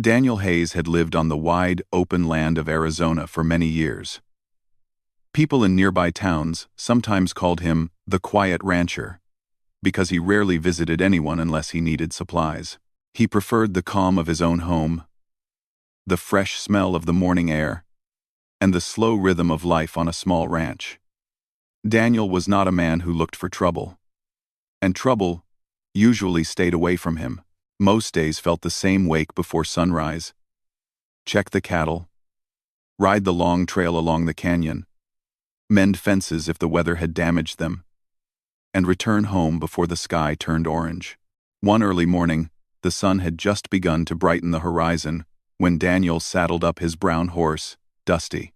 Daniel Hayes had lived on the wide, open land of Arizona for many years. People in nearby towns sometimes called him the Quiet Rancher, because he rarely visited anyone unless he needed supplies. He preferred the calm of his own home, the fresh smell of the morning air, and the slow rhythm of life on a small ranch. Daniel was not a man who looked for trouble, and trouble usually stayed away from him. Most days felt the same: wake before sunrise, check the cattle, ride the long trail along the canyon, mend fences if the weather had damaged them, and return home before the sky turned orange. One early morning, the sun had just begun to brighten the horizon when Daniel saddled up his brown horse, Dusty.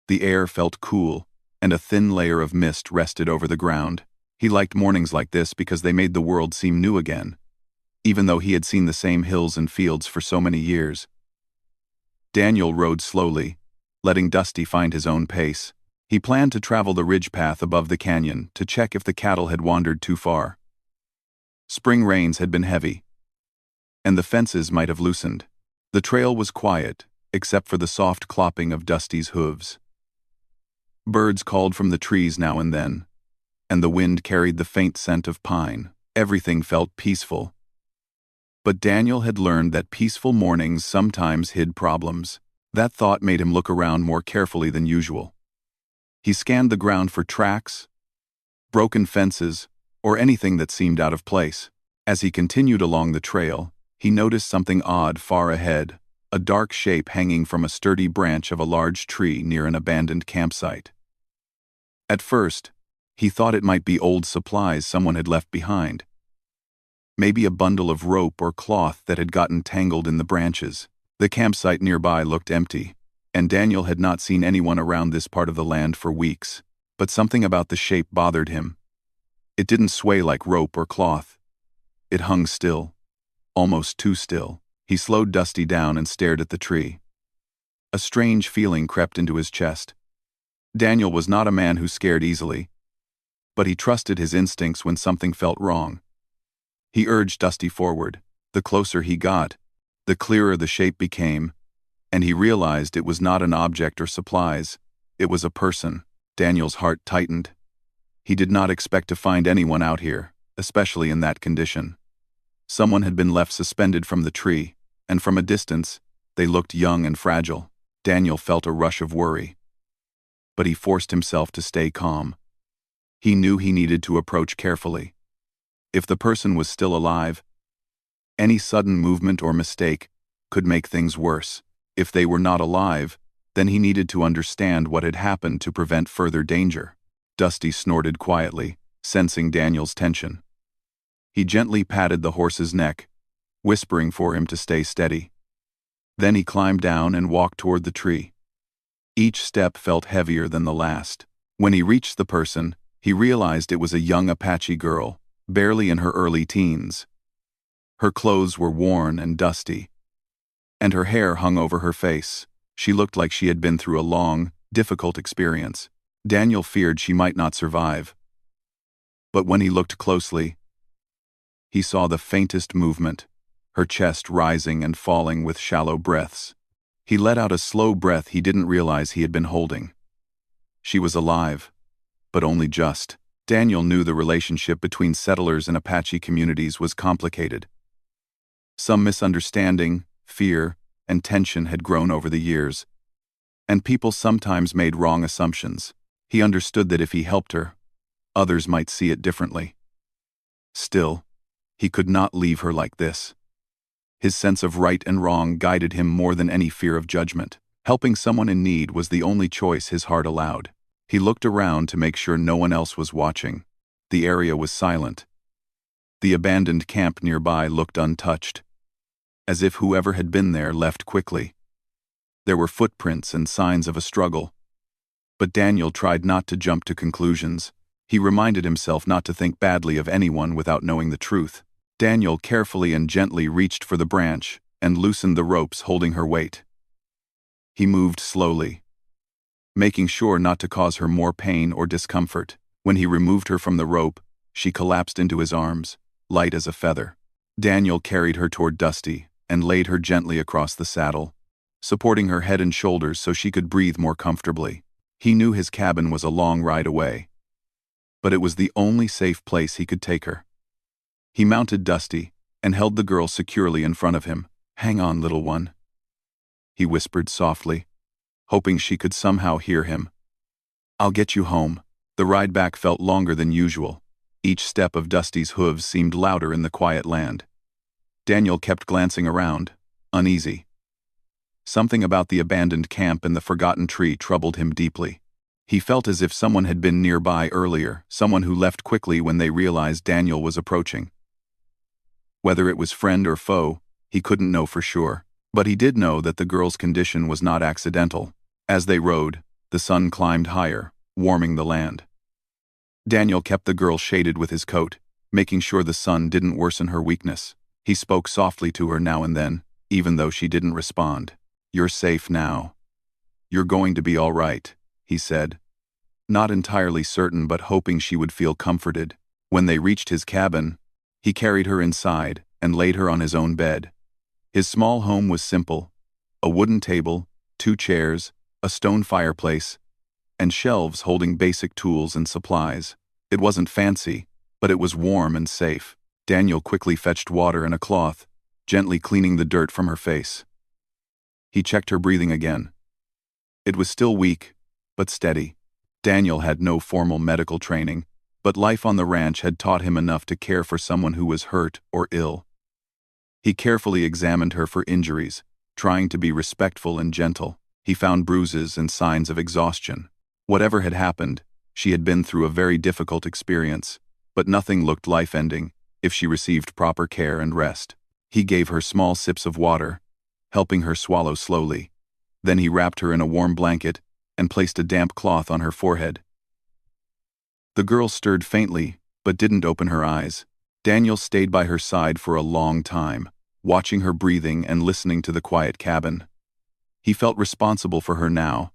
The air felt cool, and a thin layer of mist rested over the ground. He liked mornings like this because they made the world seem new again, even though he had seen the same hills and fields for so many years. Daniel rode slowly, letting Dusty find his own pace. He planned to travel the ridge path above the canyon to check if the cattle had wandered too far. Spring rains had been heavy, and the fences might have loosened. The trail was quiet, except for the soft clopping of Dusty's hooves. Birds called from the trees now and then, and the wind carried the faint scent of pine. Everything felt peaceful. But Daniel had learned that peaceful mornings sometimes hid problems. That thought made him look around more carefully than usual. He scanned the ground for tracks, broken fences, or anything that seemed out of place. As he continued along the trail, he noticed something odd far ahead, a dark shape hanging from a sturdy branch of a large tree near an abandoned campsite. At first, he thought it might be old supplies someone had left behind. Maybe a bundle of rope or cloth that had gotten tangled in the branches. The campsite nearby looked empty, and Daniel had not seen anyone around this part of the land for weeks. But something about the shape bothered him. It didn't sway like rope or cloth. It hung still, almost too still. He slowed Dusty down and stared at the tree. A strange feeling crept into his chest. Daniel was not a man who scared easily, but he trusted his instincts when something felt wrong. He urged Dusty forward. The closer he got, the clearer the shape became, and he realized it was not an object or supplies. It was a person. Daniel's heart tightened. He did not expect to find anyone out here, especially in that condition. Someone had been left suspended from the tree, and from a distance, they looked young and fragile. Daniel felt a rush of worry, but he forced himself to stay calm. He knew he needed to approach carefully. If the person was still alive, any sudden movement or mistake could make things worse. If they were not alive, then he needed to understand what had happened to prevent further danger. Dusty snorted quietly, sensing Daniel's tension. He gently patted the horse's neck, whispering for him to stay steady. Then he climbed down and walked toward the tree. Each step felt heavier than the last. When he reached the person, he realized it was a young Apache girl, barely in her early teens. Her clothes were worn and dusty, and her hair hung over her face. She looked like she had been through a long, difficult experience. Daniel feared she might not survive. But when he looked closely, he saw the faintest movement, her chest rising and falling with shallow breaths. He let out a slow breath he didn't realize he had been holding. She was alive, but only just. Daniel knew the relationship between settlers and Apache communities was complicated. Some misunderstanding, fear, and tension had grown over the years, and people sometimes made wrong assumptions. He understood that if he helped her, others might see it differently. Still, he could not leave her like this. His sense of right and wrong guided him more than any fear of judgment. Helping someone in need was the only choice his heart allowed. He looked around to make sure no one else was watching. The area was silent. The abandoned camp nearby looked untouched, as if whoever had been there left quickly. There were footprints and signs of a struggle, but Daniel tried not to jump to conclusions. He reminded himself not to think badly of anyone without knowing the truth. Daniel carefully and gently reached for the branch and loosened the ropes holding her weight. He moved slowly, making sure not to cause her more pain or discomfort. When he removed her from the rope, she collapsed into his arms, light as a feather. Daniel carried her toward Dusty, and laid her gently across the saddle, supporting her head and shoulders so she could breathe more comfortably. He knew his cabin was a long ride away, but it was the only safe place he could take her. He mounted Dusty and held the girl securely in front of him. "Hang on, little one," he whispered softly, hoping she could somehow hear him. "I'll get you home." The ride back felt longer than usual. Each step of Dusty's hooves seemed louder in the quiet land. Daniel kept glancing around, uneasy. Something about the abandoned camp and the forgotten tree troubled him deeply. He felt as if someone had been nearby earlier, someone who left quickly when they realized Daniel was approaching. Whether it was friend or foe, he couldn't know for sure, but he did know that the girl's condition was not accidental. As they rode, the sun climbed higher, warming the land. Daniel kept the girl shaded with his coat, making sure the sun didn't worsen her weakness. He spoke softly to her now and then, even though she didn't respond. "You're safe now. You're going to be all right," he said, not entirely certain but hoping she would feel comforted. When they reached his cabin, he carried her inside and laid her on his own bed. His small home was simple: a wooden table, 2 chairs, a stone fireplace, and shelves holding basic tools and supplies. It wasn't fancy, but it was warm and safe. Daniel quickly fetched water and a cloth, gently cleaning the dirt from her face. He checked her breathing again. It was still weak, but steady. Daniel had no formal medical training, but life on the ranch had taught him enough to care for someone who was hurt or ill. He carefully examined her for injuries, trying to be respectful and gentle. He found bruises and signs of exhaustion. Whatever had happened, she had been through a very difficult experience, but nothing looked life-ending if she received proper care and rest. He gave her small sips of water, helping her swallow slowly. Then he wrapped her in a warm blanket and placed a damp cloth on her forehead. The girl stirred faintly, but didn't open her eyes. Daniel stayed by her side for a long time, watching her breathing and listening to the quiet cabin. He felt responsible for her now,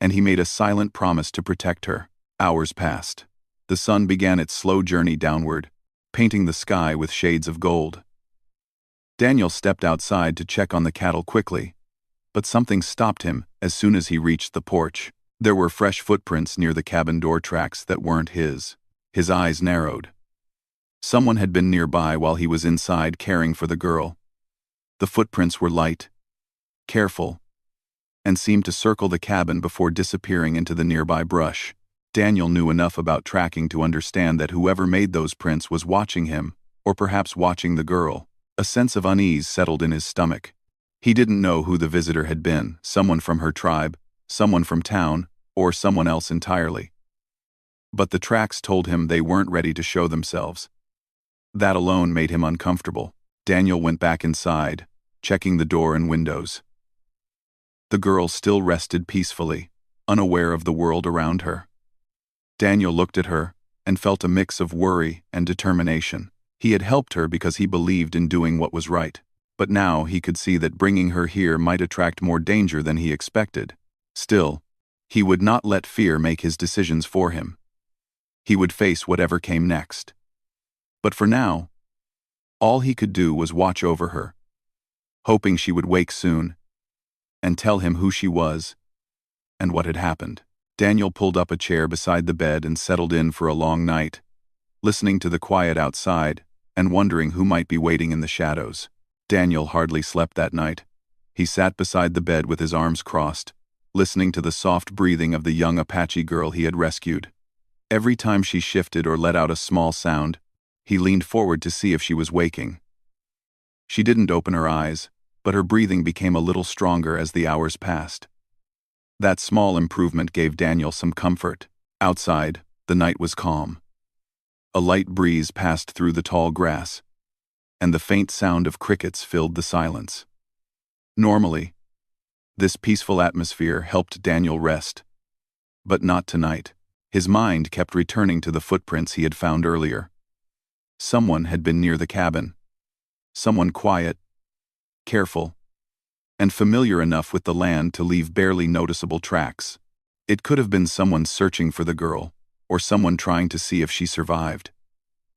and he made a silent promise to protect her. Hours passed. The sun began its slow journey downward, painting the sky with shades of gold. Daniel stepped outside to check on the cattle quickly, but something stopped him as soon as he reached the porch. There were fresh footprints near the cabin door tracks that weren't his. His eyes narrowed. Someone had been nearby while he was inside caring for the girl. The footprints were light, careful, and seemed to circle the cabin before disappearing into the nearby brush. Daniel knew enough about tracking to understand that whoever made those prints was watching him, or perhaps watching the girl. A sense of unease settled in his stomach. He didn't know who the visitor had been, someone from her tribe, someone from town, or someone else entirely. But the tracks told him they weren't ready to show themselves. That alone made him uncomfortable. Daniel went back inside, checking the door and windows. The girl still rested peacefully, unaware of the world around her. Daniel looked at her and felt a mix of worry and determination. He had helped her because he believed in doing what was right, but now he could see that bringing her here might attract more danger than he expected. Still, he would not let fear make his decisions for him. He would face whatever came next. But for now, all he could do was watch over her, hoping she would wake soon and tell him who she was and what had happened. Daniel pulled up a chair beside the bed and settled in for a long night, listening to the quiet outside and wondering who might be waiting in the shadows. Daniel hardly slept that night. He sat beside the bed with his arms crossed, listening to the soft breathing of the young Apache girl he had rescued. Every time she shifted or let out a small sound, he leaned forward to see if she was waking. She didn't open her eyes, but her breathing became a little stronger as the hours passed. That small improvement gave Daniel some comfort. Outside, the night was calm. A light breeze passed through the tall grass, and the faint sound of crickets filled the silence. Normally, this peaceful atmosphere helped Daniel rest, but not tonight. His mind kept returning to the footprints he had found earlier. Someone had been near the cabin. Someone quiet, careful, and familiar enough with the land to leave barely noticeable tracks. It could have been someone searching for the girl, or someone trying to see if she survived.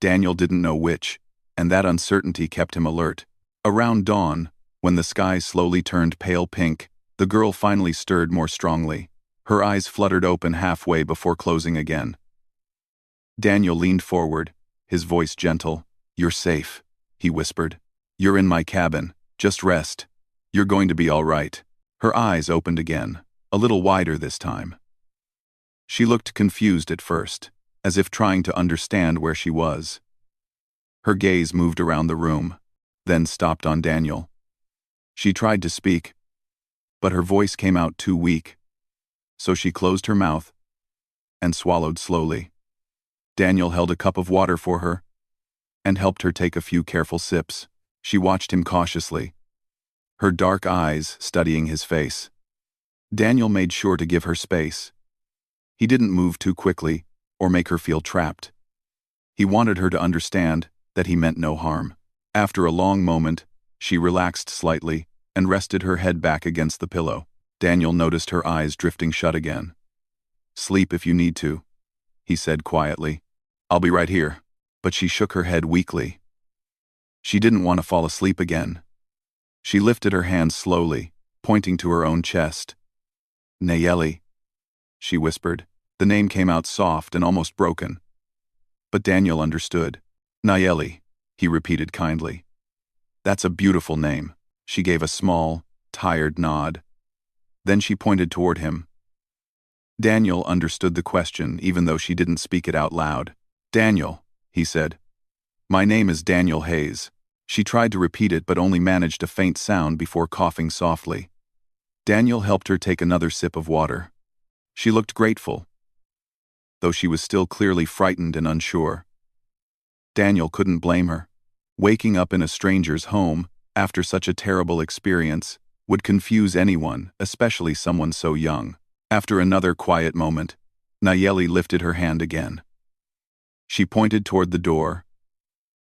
Daniel didn't know which, and that uncertainty kept him alert. Around dawn, When the sky slowly turned pale pink, the girl finally stirred more strongly. Her eyes fluttered open halfway before closing again. Daniel leaned forward, his voice gentle. "You're safe," he whispered. "You're in my cabin. Just rest. You're going to be all right." Her eyes opened again, a little wider this time. She looked confused at first, as if trying to understand where she was. Her gaze moved around the room, then stopped on Daniel. She tried to speak, but her voice came out too weak, so she closed her mouth and swallowed slowly. Daniel held a cup of water for her and helped her take a few careful sips. She watched him cautiously, her dark eyes studying his face. Daniel made sure to give her space. He didn't move too quickly or make her feel trapped. He wanted her to understand that he meant no harm. After a long moment, she relaxed slightly and rested her head back against the pillow. Daniel noticed her eyes drifting shut again. "Sleep if you need to," he said quietly. "I'll be right here." But she shook her head weakly. She didn't want to fall asleep again. She lifted her hands slowly, pointing to her own chest. "Nayeli," she whispered. The name came out soft and almost broken. But Daniel understood. "Nayeli," he repeated kindly. "That's a beautiful name." She gave a small, tired nod. Then she pointed toward him. Daniel understood the question even though she didn't speak it out loud. "Daniel," he said. "My name is Daniel Hayes." She tried to repeat it but only managed a faint sound before coughing softly. Daniel helped her take another sip of water. She looked grateful, though she was still clearly frightened and unsure. Daniel couldn't blame her. Waking up in a stranger's home after such a terrible experience would confuse anyone, especially someone so young. After another quiet moment, Nayeli lifted her hand again. She pointed toward the door,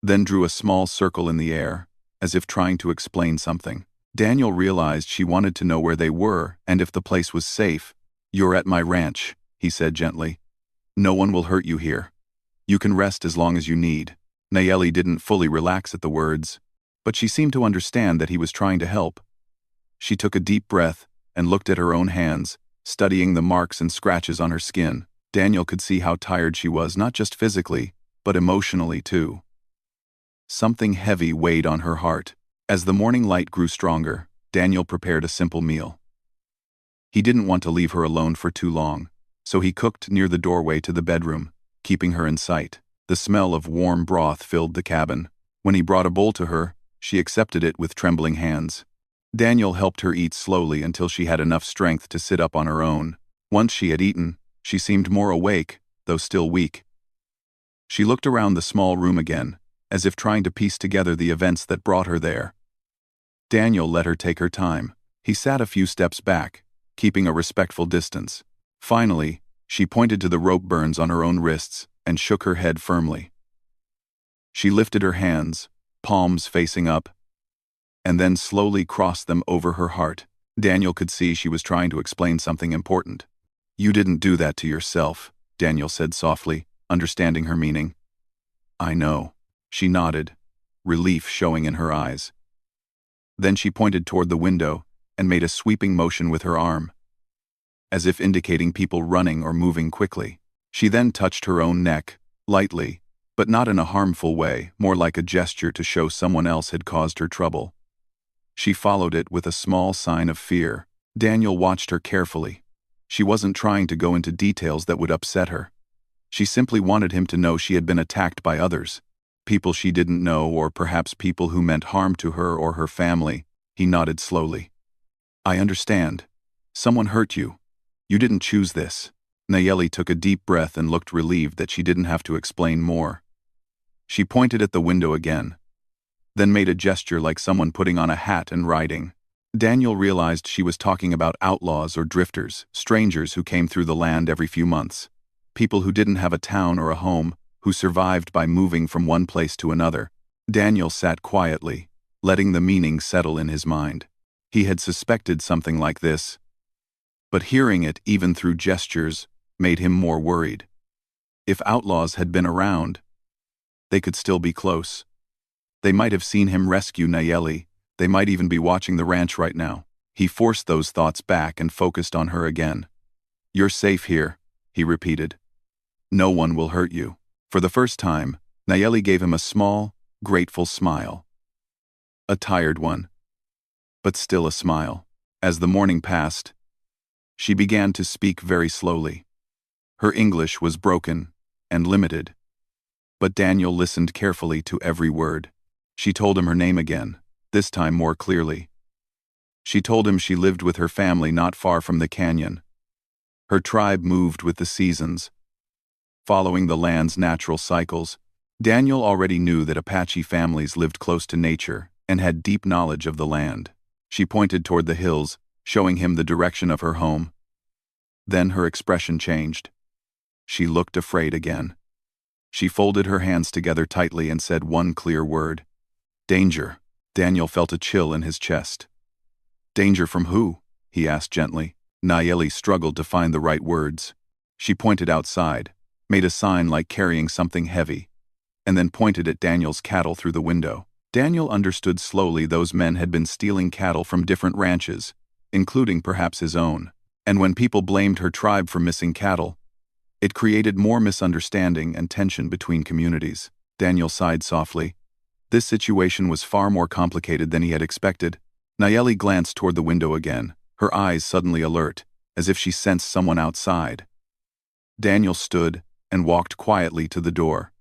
then drew a small circle in the air, as if trying to explain something. Daniel realized she wanted to know where they were and if the place was safe. "You're at my ranch," he said gently. "No one will hurt you here. You can rest as long as you need." Nayeli didn't fully relax at the words, but she seemed to understand that he was trying to help. She took a deep breath and looked at her own hands, studying the marks and scratches on her skin. Daniel could see how tired she was, not just physically, but emotionally too. Something heavy weighed on her heart. As the morning light grew stronger, Daniel prepared a simple meal. He didn't want to leave her alone for too long, so he cooked near the doorway to the bedroom, keeping her in sight. The smell of warm broth filled the cabin. When he brought a bowl to her, she accepted it with trembling hands. Daniel helped her eat slowly until she had enough strength to sit up on her own. Once she had eaten, she seemed more awake, though still weak. She looked around the small room again, as if trying to piece together the events that brought her there. Daniel let her take her time. He sat a few steps back, keeping a respectful distance. Finally, she pointed to the rope burns on her own wrists and shook her head firmly. She lifted her hands, palms facing up, and then slowly crossed them over her heart. Daniel could see she was trying to explain something important. "You didn't do that to yourself," Daniel said softly, understanding her meaning. "I know." She nodded, relief showing in her eyes. Then she pointed toward the window and made a sweeping motion with her arm, as if indicating people running or moving quickly. She then touched her own neck, lightly, but not in a harmful way, more like a gesture to show someone else had caused her trouble. She followed it with a small sign of fear. Daniel watched her carefully. She wasn't trying to go into details that would upset her. She simply wanted him to know she had been attacked by others. People she didn't know, or perhaps people who meant harm to her or her family. He nodded slowly. "I understand. Someone hurt you. You didn't choose this." Nayeli took a deep breath and looked relieved that she didn't have to explain more. She pointed at the window again, then made a gesture like someone putting on a hat and riding. Daniel realized she was talking about outlaws or drifters, strangers who came through the land every few months. People who didn't have a town or a home, who survived by moving from one place to another. Daniel sat quietly, letting the meaning settle in his mind. He had suspected something like this, but hearing it, even through gestures, made him more worried. If outlaws had been around, they could still be close. They might have seen him rescue Nayeli, They might even be watching the ranch right now. He forced those thoughts back and focused on her again. "You're safe here," he repeated. "No one will hurt you." For the first time, Nayeli gave him a small, grateful smile. A tired one, but still a smile. As the morning passed, she began to speak very slowly. Her English was broken and limited, but Daniel listened carefully to every word. She told him her name again, this time more clearly. She told him she lived with her family not far from the canyon. Her tribe moved with the seasons, following the land's natural cycles. Daniel already knew that Apache families lived close to nature and had deep knowledge of the land. She pointed toward the hills, showing him the direction of her home. Then her expression changed. She looked afraid again. She folded her hands together tightly and said one clear word. "Danger." Daniel felt a chill in his chest. "Danger from who?" he asked gently. Nayeli struggled to find the right words. She pointed outside, made a sign like carrying something heavy, and then pointed at Daniel's cattle through the window. Daniel understood slowly those men had been stealing cattle from different ranches, including perhaps his own. And when people blamed her tribe for missing cattle, it created more misunderstanding and tension between communities. Daniel sighed softly. This situation was far more complicated than he had expected. Nayeli glanced toward the window again, her eyes suddenly alert, as if she sensed someone outside. Daniel stood and walked quietly to the door.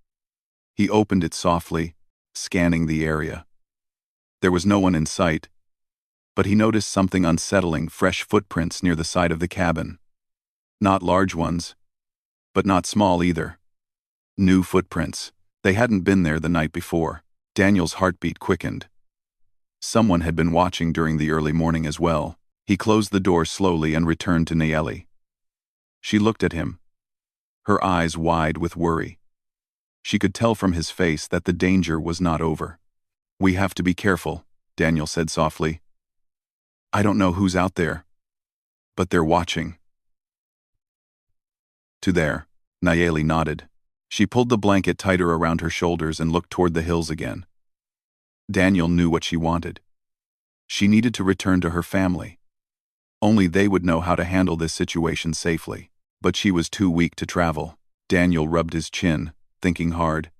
He opened it softly, scanning the area. There was no one in sight, but he noticed something unsettling: fresh footprints near the side of the cabin. Not large ones, but not small either. New footprints. They hadn't been there the night before. Daniel's heartbeat quickened. Someone had been watching during the early morning as well. He closed the door slowly and returned to Nayeli. She looked at him, her eyes wide with worry. She could tell from his face that the danger was not over. "We have to be careful," Daniel said softly. "I don't know who's out there, but they're watching." "To there," Nayeli nodded. She pulled the blanket tighter around her shoulders and looked toward the hills again. Daniel knew what she wanted. She needed to return to her family. Only they would know how to handle this situation safely. But she was too weak to travel. Daniel rubbed his chin, thinking hard.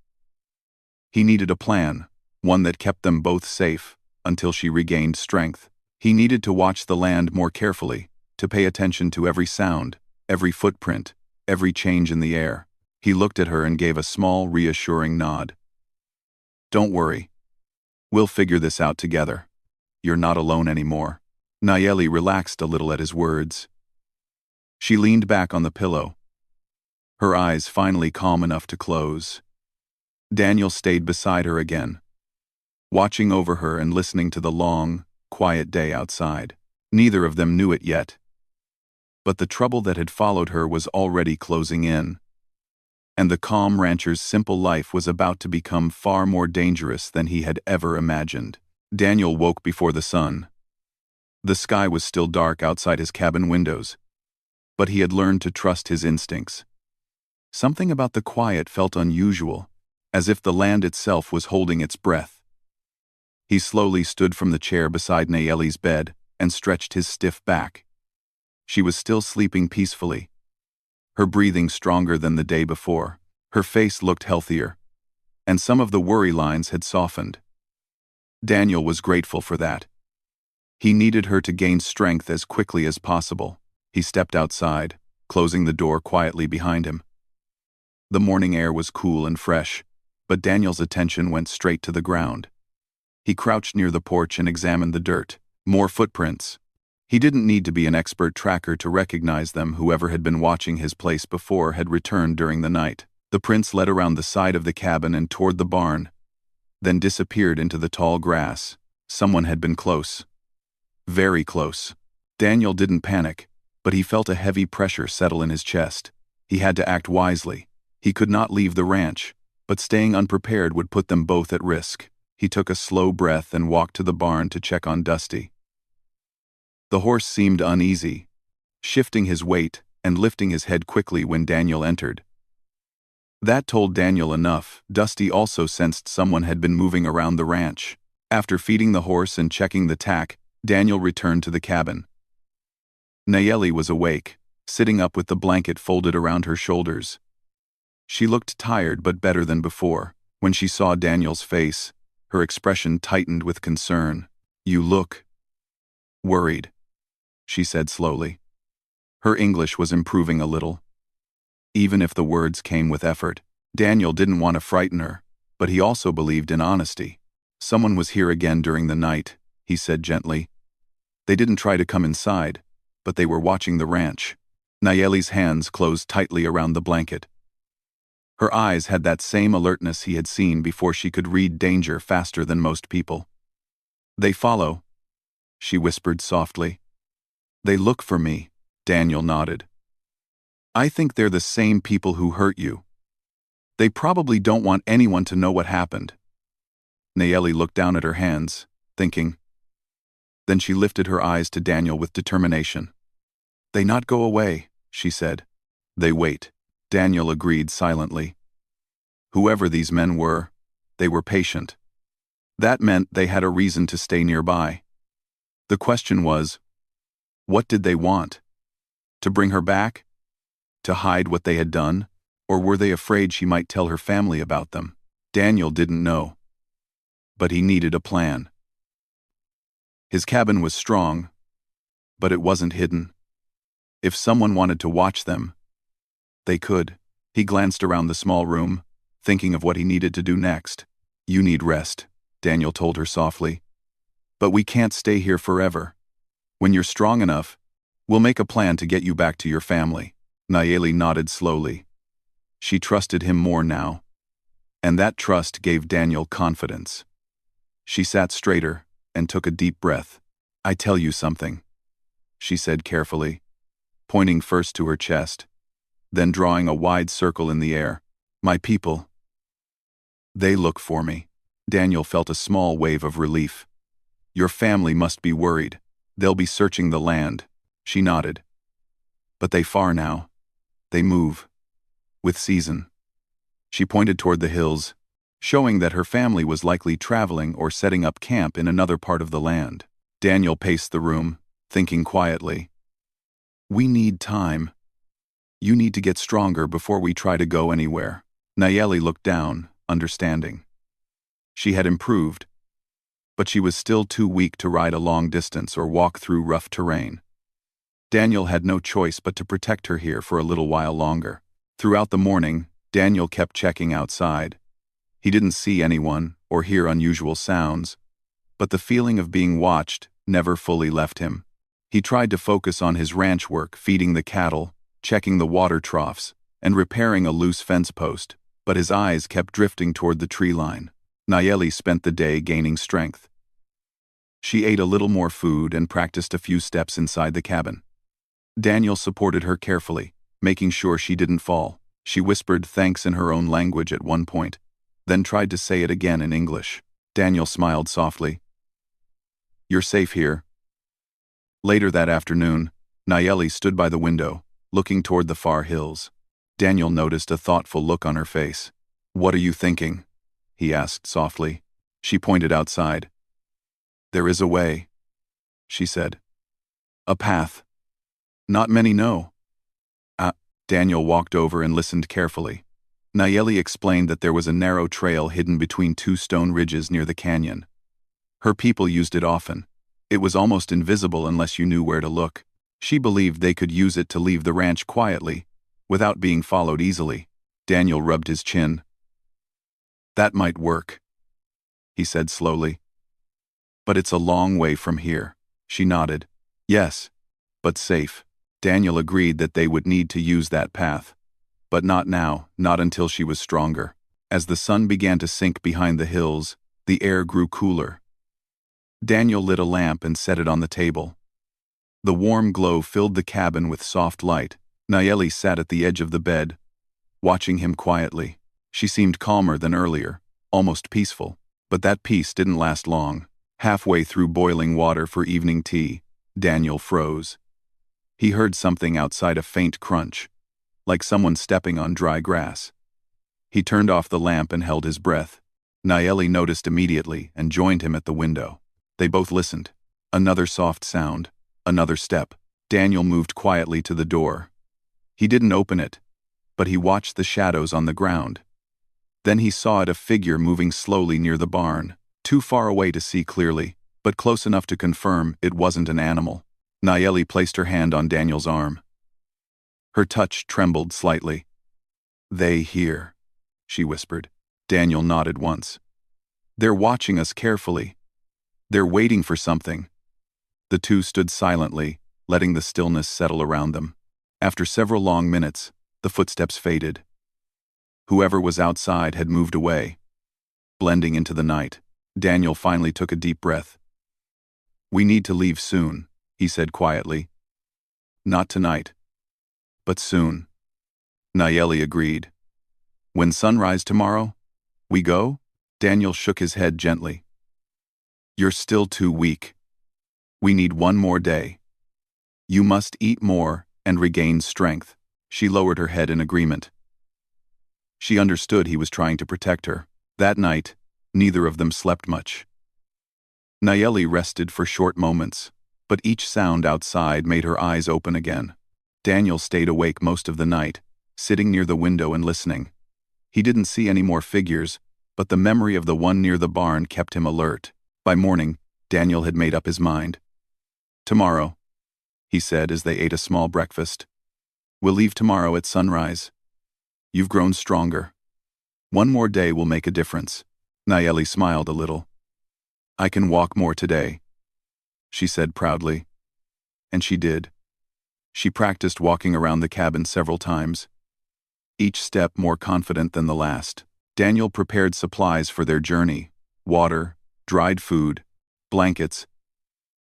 He needed a plan, one that kept them both safe, until she regained strength. He needed to watch the land more carefully, to pay attention to every sound, every footprint, every change in the air. He looked at her and gave a small, reassuring nod. "Don't worry. We'll figure this out together. You're not alone anymore." Nayeli relaxed a little at his words. She leaned back on the pillow, her eyes finally calm enough to close. Daniel stayed beside her again, watching over her and listening to the long, quiet day outside. Neither of them knew it yet, but the trouble that had followed her was already closing in, and the calm rancher's simple life was about to become far more dangerous than he had ever imagined. Daniel woke before the sun. The sky was still dark outside his cabin windows, but he had learned to trust his instincts. Something about the quiet felt unusual, as if the land itself was holding its breath. He slowly stood from the chair beside Nayeli's bed and stretched his stiff back. She was still sleeping peacefully, her breathing stronger than the day before. Her face looked healthier, and some of the worry lines had softened. Daniel was grateful for that. He needed her to gain strength as quickly as possible. He stepped outside, closing the door quietly behind him. The morning air was cool and fresh, but Daniel's attention went straight to the ground. He crouched near the porch and examined the dirt. More footprints. He didn't need to be an expert tracker to recognize them. Whoever had been watching his place before had returned during the night. The prints led around the side of the cabin and toward the barn, then disappeared into the tall grass. Someone had been close. Very close. Daniel didn't panic, but he felt a heavy pressure settle in his chest. He had to act wisely. He could not leave the ranch, but staying unprepared would put them both at risk. He took a slow breath and walked to the barn to check on Dusty. The horse seemed uneasy, shifting his weight and lifting his head quickly when Daniel entered. That told Daniel enough. Dusty also sensed someone had been moving around the ranch. After feeding the horse and checking the tack, Daniel returned to the cabin. Nayeli was awake, sitting up with the blanket folded around her shoulders. She looked tired but better than before. When she saw Daniel's face, her expression tightened with concern. "You look worried," she said slowly. Her English was improving a little. Even if the words came with effort, Daniel didn't want to frighten her, but he also believed in honesty. "Someone was here again during the night," he said gently. "They didn't try to come inside, but they were watching the ranch." Nayeli's hands closed tightly around the blanket. Her eyes had that same alertness he had seen before. She could read danger faster than most people. "They follow," she whispered softly. "They look for me," Daniel nodded. "I think they're the same people who hurt you. They probably don't want anyone to know what happened." Nayeli looked down at her hands, thinking. Then she lifted her eyes to Daniel with determination. "They not go away," she said. "They wait," Daniel agreed silently. Whoever these men were, they were patient. That meant they had a reason to stay nearby. The question was, what did they want? To bring her back? To hide what they had done? Or were they afraid she might tell her family about them? Daniel didn't know. But he needed a plan. His cabin was strong, but it wasn't hidden. If someone wanted to watch them, they could. He glanced around the small room, thinking of what he needed to do next. "You need rest," Daniel told her softly. "But we can't stay here forever. When you're strong enough, we'll make a plan to get you back to your family." Nayeli nodded slowly. She trusted him more now, and that trust gave Daniel confidence. She sat straighter and took a deep breath. "I tell you something," she said carefully, pointing first to her chest, then drawing a wide circle in the air. "My people, they look for me." Daniel felt a small wave of relief. "Your family must be worried. They'll be searching the land." She nodded. "But they far now. They move. With season." She pointed toward the hills, showing that her family was likely traveling or setting up camp in another part of the land. Daniel paced the room, thinking quietly. "We need time. You need to get stronger before we try to go anywhere." Nayeli looked down, understanding. She had improved, but she was still too weak to ride a long distance or walk through rough terrain. Daniel had no choice but to protect her here for a little while longer. Throughout the morning, Daniel kept checking outside. He didn't see anyone or hear unusual sounds, but the feeling of being watched never fully left him. He tried to focus on his ranch work, feeding the cattle, checking the water troughs, and repairing a loose fence post, but his eyes kept drifting toward the tree line. Nayeli spent the day gaining strength. She ate a little more food and practiced a few steps inside the cabin. Daniel supported her carefully, making sure she didn't fall. She whispered thanks in her own language at one point, then tried to say it again in English. Daniel smiled softly. "You're safe here." Later that afternoon, Nayeli stood by the window, looking toward the far hills. Daniel noticed a thoughtful look on her face. "What are you thinking?" he asked softly. She pointed outside. "There is a way," she said. "A path. Not many know." Daniel walked over and listened carefully. Nayeli explained that there was a narrow trail hidden between two stone ridges near the canyon. Her people used it often. It was almost invisible unless you knew where to look. She believed they could use it to leave the ranch quietly, without being followed easily. Daniel rubbed his chin. "That might work," he said slowly. "But it's a long way from here." She nodded. "Yes, but safe." Daniel agreed that they would need to use that path. But not now, not until she was stronger. As the sun began to sink behind the hills, the air grew cooler. Daniel lit a lamp and set it on the table. The warm glow filled the cabin with soft light. Nayeli sat at the edge of the bed, watching him quietly. She seemed calmer than earlier, almost peaceful. But that peace didn't last long. Halfway through boiling water for evening tea, Daniel froze. He heard something outside, a faint crunch, like someone stepping on dry grass. He turned off the lamp and held his breath. Nayeli noticed immediately and joined him at the window. They both listened. Another soft sound. Another step. Daniel moved quietly to the door. He didn't open it, but he watched the shadows on the ground. Then he saw a figure moving slowly near the barn, too far away to see clearly, but close enough to confirm it wasn't an animal. Nayeli placed her hand on Daniel's arm. Her touch trembled slightly. "They hear," she whispered. Daniel nodded once. "They're watching us carefully. They're waiting for something." The two stood silently, letting the stillness settle around them. After several long minutes, the footsteps faded. Whoever was outside had moved away, blending into the night. Daniel finally took a deep breath. "We need to leave soon," he said quietly. "Not tonight, but soon." Nayeli agreed. "When sunrise tomorrow, we go?" Daniel shook his head gently. "You're still too weak. We need one more day. You must eat more and regain strength." She lowered her head in agreement. She understood he was trying to protect her. That night, neither of them slept much. Nayeli rested for short moments, but each sound outside made her eyes open again. Daniel stayed awake most of the night, sitting near the window and listening. He didn't see any more figures, but the memory of the one near the barn kept him alert. By morning, Daniel had made up his mind. "Tomorrow," he said as they ate a small breakfast. "We'll leave tomorrow at sunrise. You've grown stronger. One more day will make a difference." Nayeli smiled a little. "I can walk more today," she said proudly. And she did. She practiced walking around the cabin several times, each step more confident than the last. Daniel prepared supplies for their journey: water, dried food, blankets,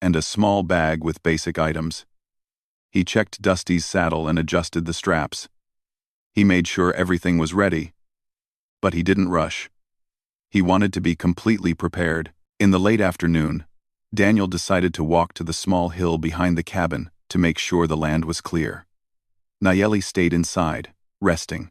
and a small bag with basic items. He checked Dusty's saddle and adjusted the straps. He made sure everything was ready, but he didn't rush. He wanted to be completely prepared. In the late afternoon, Daniel decided to walk to the small hill behind the cabin to make sure the land was clear. Nayeli stayed inside, resting.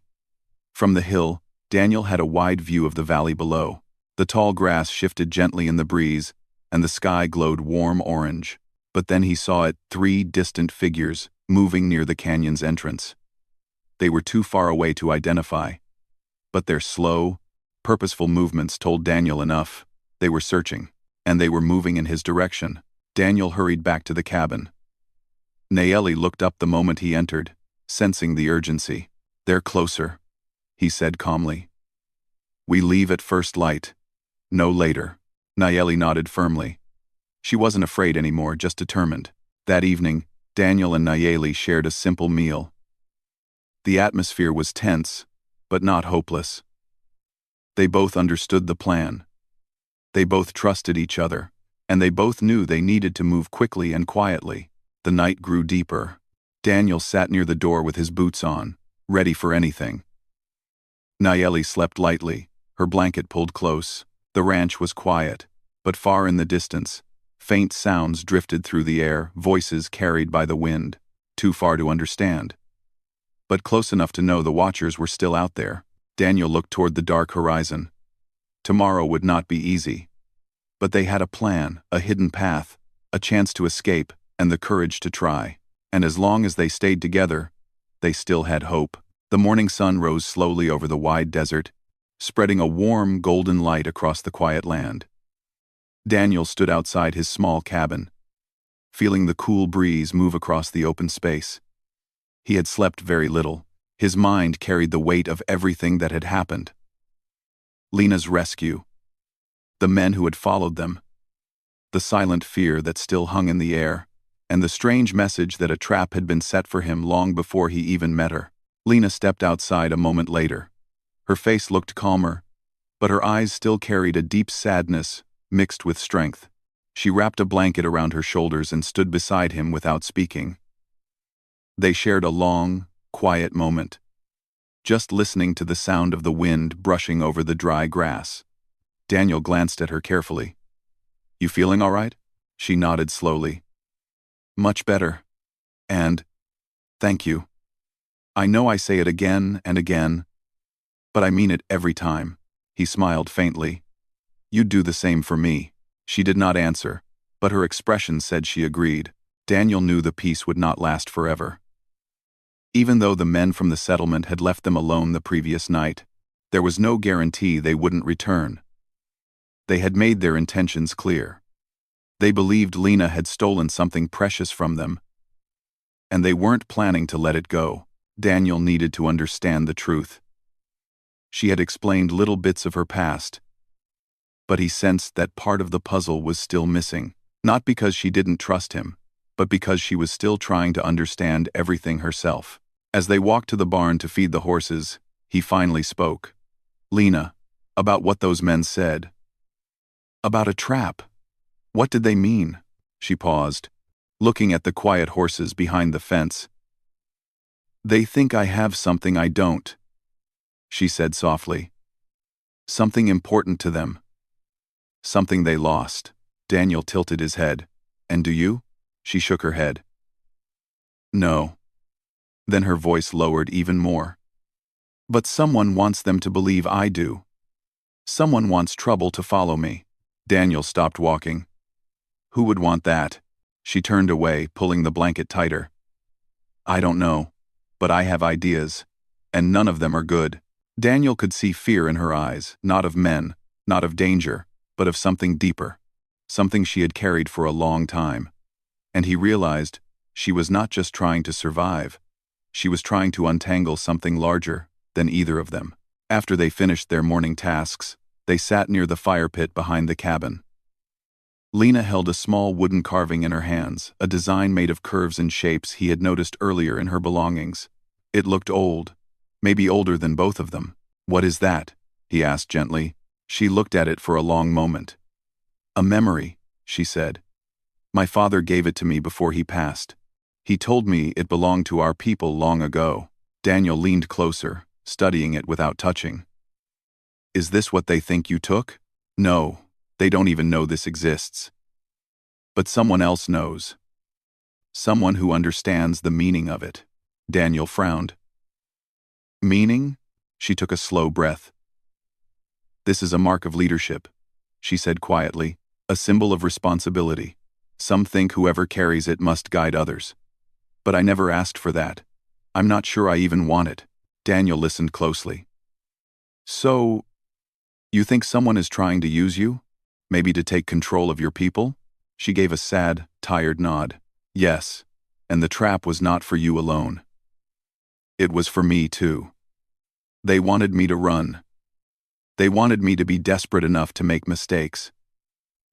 From the hill, Daniel had a wide view of the valley below. The tall grass shifted gently in the breeze, and the sky glowed warm orange. But then he saw 3 distant figures moving near the canyon's entrance. They were too far away to identify, but their slow, purposeful movements told Daniel enough. They were searching, and they were moving in his direction. Daniel hurried back to the cabin. Nayeli looked up the moment he entered, sensing the urgency. "They're closer," he said calmly. "We leave at first light. No later." Nayeli nodded firmly. She wasn't afraid anymore, just determined. That evening, Daniel and Nayeli shared a simple meal. The atmosphere was tense, but not hopeless. They both understood the plan. They both trusted each other, and they both knew they needed to move quickly and quietly. The night grew deeper. Daniel sat near the door with his boots on, ready for anything. Nayeli slept lightly, her blanket pulled close. The ranch was quiet, but far in the distance, faint sounds drifted through the air, voices carried by the wind, too far to understand, but close enough to know the watchers were still out there. Daniel looked toward the dark horizon. Tomorrow would not be easy, but they had a plan, a hidden path, a chance to escape, and the courage to try. And as long as they stayed together, they still had hope. The morning sun rose slowly over the wide desert, spreading a warm, golden light across the quiet land. Daniel stood outside his small cabin, feeling the cool breeze move across the open space. He had slept very little. His mind carried the weight of everything that had happened. Lena's rescue, the men who had followed them, the silent fear that still hung in the air, and the strange message that a trap had been set for him long before he even met her. Lena stepped outside a moment later. Her face looked calmer, but her eyes still carried a deep sadness mixed with strength. She wrapped a blanket around her shoulders and stood beside him without speaking. They shared a long, quiet moment, just listening to the sound of the wind brushing over the dry grass. Daniel glanced at her carefully. "You feeling all right?" She nodded slowly. "Much better. And thank you. I know I say it again and again, but I mean it every time." He smiled faintly. You'd do the same for me." She did not answer, but her expression said she agreed. Daniel knew the peace would not last forever. Even though the men from the settlement had left them alone the previous night, there was no guarantee they wouldn't return. They had made their intentions clear. They believed Lena had stolen something precious from them, and they weren't planning to let it go. Daniel needed to understand the truth. She had explained little bits of her past, but he sensed that part of the puzzle was still missing, not because she didn't trust him, but because she was still trying to understand everything herself. As they walked to the barn to feed the horses, he finally spoke. "Lena, about what those men said. About a trap. What did they mean?" She paused, looking at the quiet horses behind the fence. "They think I have something I don't," she said softly. "Something important to them. Something they lost." Daniel tilted his head. "And do you?" She shook her head. "No." Then her voice lowered even more. "But someone wants them to believe I do. Someone wants trouble to follow me." Daniel stopped walking. "Who would want that?" She turned away, pulling the blanket tighter. "I don't know, but I have ideas, and none of them are good." Daniel could see fear in her eyes, not of men, not of danger, but of something deeper, something she had carried for a long time. And he realized she was not just trying to survive, she was trying to untangle something larger than either of them. After they finished their morning tasks, they sat near the fire pit behind the cabin. Lena held a small wooden carving in her hands, a design made of curves and shapes he had noticed earlier in her belongings. It looked old, maybe older than both of them. "What is that?" he asked gently. She looked at it for a long moment. "A memory," she said. "My father gave it to me before he passed. He told me it belonged to our people long ago." Daniel leaned closer, studying it without touching. "Is this what they think you took?" "No, they don't even know this exists. But someone else knows. Someone who understands the meaning of it." Daniel frowned. "Meaning?" She took a slow breath. "This is a mark of leadership," she said quietly, "a symbol of responsibility. Some think whoever carries it must guide others. But I never asked for that. I'm not sure I even want it." Daniel listened closely. "So, you think someone is trying to use you? Maybe to take control of your people?" She gave a sad, tired nod. "Yes, and the trap was not for you alone. It was for me too. They wanted me to run. They wanted me to be desperate enough to make mistakes.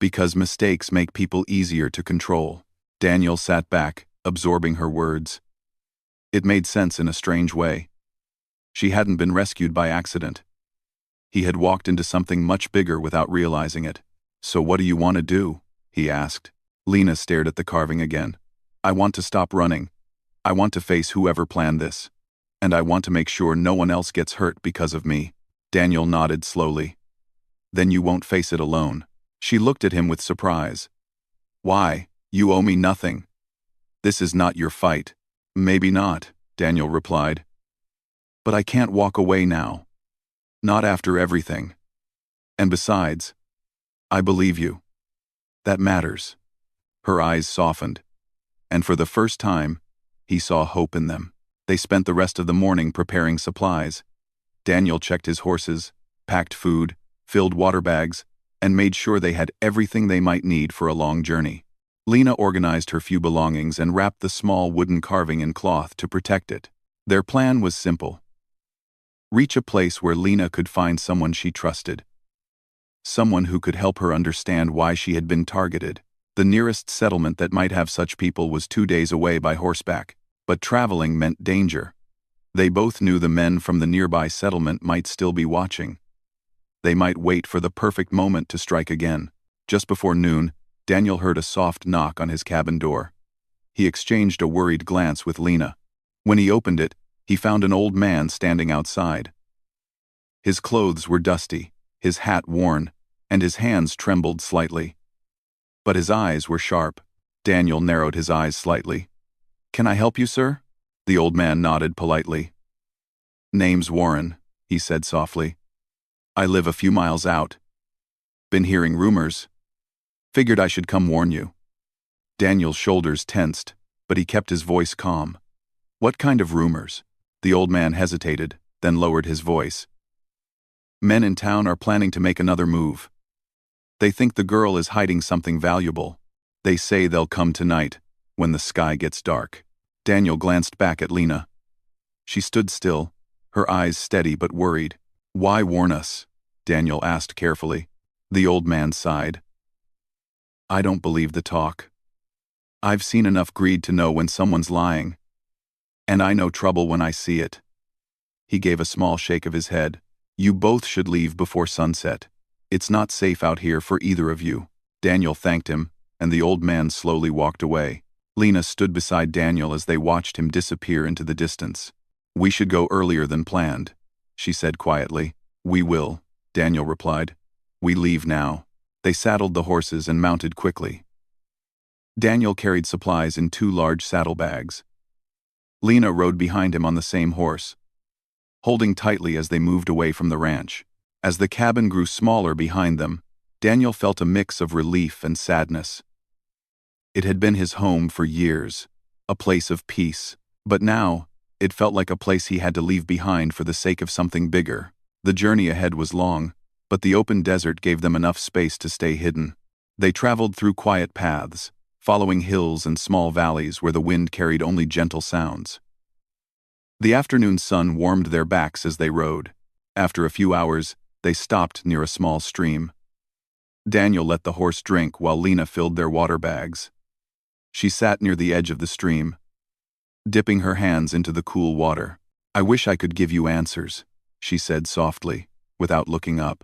Because mistakes make people easier to control." Daniel sat back, absorbing her words. It made sense in a strange way. She hadn't been rescued by accident. He had walked into something much bigger without realizing it. "So what do you want to do?" he asked. Lena stared at the carving again. "I want to stop running. I want to face whoever planned this. And I want to make sure no one else gets hurt because of me." Daniel nodded slowly. "Then you won't face it alone." She looked at him with surprise. "Why? You owe me nothing. This is not your fight." "Maybe not," Daniel replied. "But I can't walk away now. Not after everything. And besides, I believe you. That matters." Her eyes softened, and for the first time, he saw hope in them. They spent the rest of the morning preparing supplies. Daniel checked his horses, packed food, filled water bags, and made sure they had everything they might need for a long journey. Lena organized her few belongings and wrapped the small wooden carving in cloth to protect it. Their plan was simple. Reach a place where Lena could find someone she trusted. Someone who could help her understand why she had been targeted. The nearest settlement that might have such people was 2 days away by horseback, but traveling meant danger. They both knew the men from the nearby settlement might still be watching. They might wait for the perfect moment to strike again. Just before noon, Daniel heard a soft knock on his cabin door. He exchanged a worried glance with Lena. When he opened it, he found an old man standing outside. His clothes were dusty, his hat worn, and his hands trembled slightly. But his eyes were sharp. Daniel narrowed his eyes slightly. "Can I help you, sir?" The old man nodded politely. "Name's Warren," he said softly. "I live a few miles out." Been hearing rumors. Figured I should come warn you. Daniel's shoulders tensed, but he kept his voice calm. What kind of rumors? The old man hesitated, then lowered his voice. Men in town are planning to make another move. They think the girl is hiding something valuable. They say they'll come tonight, when the sky gets dark. Daniel glanced back at Lena. She stood still, her eyes steady but worried. Why warn us? Daniel asked carefully. The old man sighed. I don't believe the talk. I've seen enough greed to know when someone's lying. And I know trouble when I see it. He gave a small shake of his head. You both should leave before sunset. It's not safe out here for either of you. Daniel thanked him, and the old man slowly walked away. Lena stood beside Daniel as they watched him disappear into the distance. We should go earlier than planned, she said quietly. We will, Daniel replied. We leave now. They saddled the horses and mounted quickly. Daniel carried supplies in 2 large saddlebags. Lena rode behind him on the same horse, holding tightly as they moved away from the ranch. As the cabin grew smaller behind them, Daniel felt a mix of relief and sadness. It had been his home for years, a place of peace, but now, it felt like a place he had to leave behind for the sake of something bigger. The journey ahead was long, but the open desert gave them enough space to stay hidden. They traveled through quiet paths, following hills and small valleys where the wind carried only gentle sounds. The afternoon sun warmed their backs as they rode. After a few hours, they stopped near a small stream. Daniel let the horse drink while Lena filled their water bags. She sat near the edge of the stream, dipping her hands into the cool water. I wish I could give you answers, she said softly, without looking up.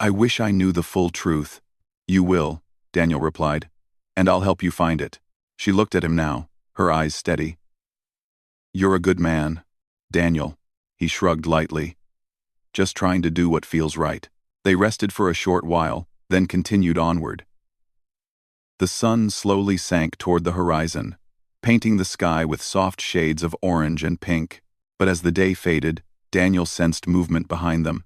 I wish I knew the full truth. You will, Daniel replied, and I'll help you find it. She looked at him now, her eyes steady. You're a good man, Daniel, he shrugged lightly. Just trying to do what feels right. They rested for a short while, then continued onward. The sun slowly sank toward the horizon, painting the sky with soft shades of orange and pink. But as the day faded, Daniel sensed movement behind them.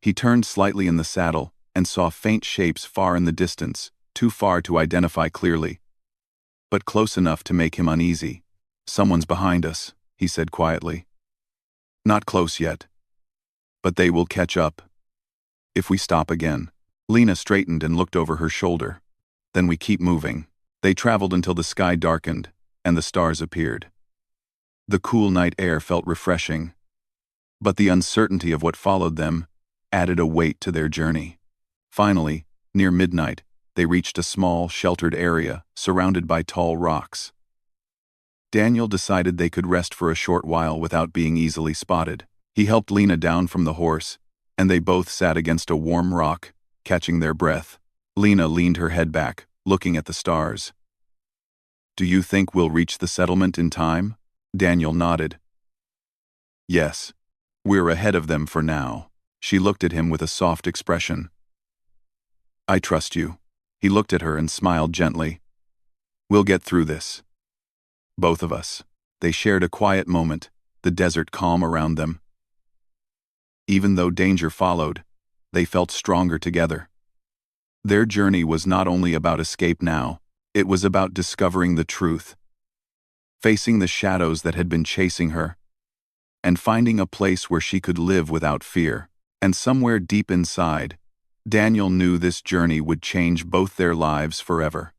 He turned slightly in the saddle and saw faint shapes far in the distance, too far to identify clearly, but close enough to make him uneasy. Someone's behind us, he said quietly. Not close yet, but they will catch up if we stop again. Lena straightened and looked over her shoulder. Then we keep moving. They traveled until the sky darkened and the stars appeared. The cool night air felt refreshing, but the uncertainty of what followed them added a weight to their journey. Finally, near midnight, they reached a small, sheltered area surrounded by tall rocks. Daniel decided they could rest for a short while without being easily spotted. He helped Lena down from the horse, and they both sat against a warm rock, catching their breath. Lena leaned her head back, looking at the stars. Do you think we'll reach the settlement in time? Daniel nodded. Yes, we're ahead of them for now. She looked at him with a soft expression. I trust you. He looked at her and smiled gently. We'll get through this. Both of us. They shared a quiet moment, the desert calm around them. Even though danger followed, they felt stronger together. Their journey was not only about escape now, it was about discovering the truth, facing the shadows that had been chasing her, and finding a place where she could live without fear. And somewhere deep inside, Daniel knew this journey would change both their lives forever.